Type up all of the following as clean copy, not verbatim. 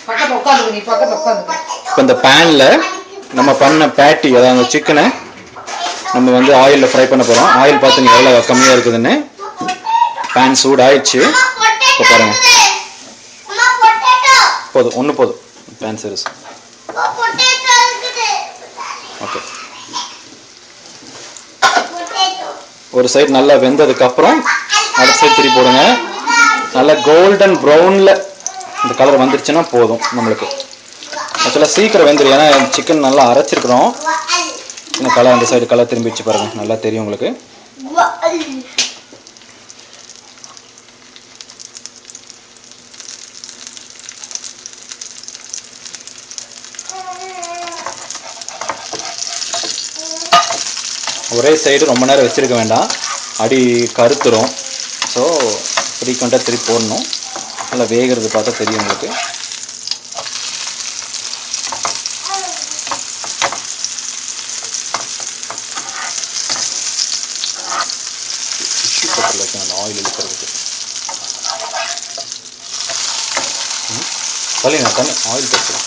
இப்போ இந்த பேனில் நம்ம பண்ண பேட்டி, அதாவது சிக்கனை நம்ம வந்து ஆயிலில் ஃப்ரை பண்ண போகிறோம். ஆயில் பார்த்துங்க எவ்வளோ கம்மியாக இருக்குதுன்னு. பேன் சூடாயிடுச்சு. இப்போ பாருங்கள், போதும், ஒன்று போதும். பேன் சீரிஸ் ஓகே. ஒரு சைடு நல்லா வெந்ததுக்கப்புறம் அடுத்த சைடு திருப்பி போடுங்க. நல்லா கோல்டன் ப்ரௌனில் இந்த கலர் வந்துருச்சுன்னா போதும் நம்மளுக்கு. ஆக்சுவலாக சீக்கிரம் வெந்துடும், ஏன்னா சிக்கன் நல்லா அரைச்சிருக்கிறோம். இந்த கலர் அந்த சைடு கலர் திரும்பிடுச்சு பாருங்கள், நல்லா தெரியும் உங்களுக்கு. ஒரே சைடு ரொம்ப நேரம் வச்சுருக்க வேண்டாம், அடி கருத்துரும். ஸோ ஃப்ரீக்வெண்ட்டாக திருப்பி போடணும். நல்லா வேகிறது பார்த்தா தெரியும் உங்களுக்கு. டிஷ்யூ பேப்பரில் வைக்கணும் அந்த ஆயில் இழுக்கிறதுக்கு. தண்ணி ஆயில் பேப்பர்.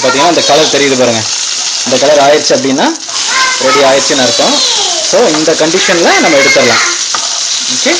பார்த்தீங்கன்னா இந்த கலர் தெரியுது பாருங்க, இந்த கலர் ஆயிடுச்சு அப்படின்னா ரெடி ஆயிடுச்சுன்னு அர்த்தம். ஸோ இந்த கண்டிஷனில் நம்ம எடுத்துடலாம். ஓகே.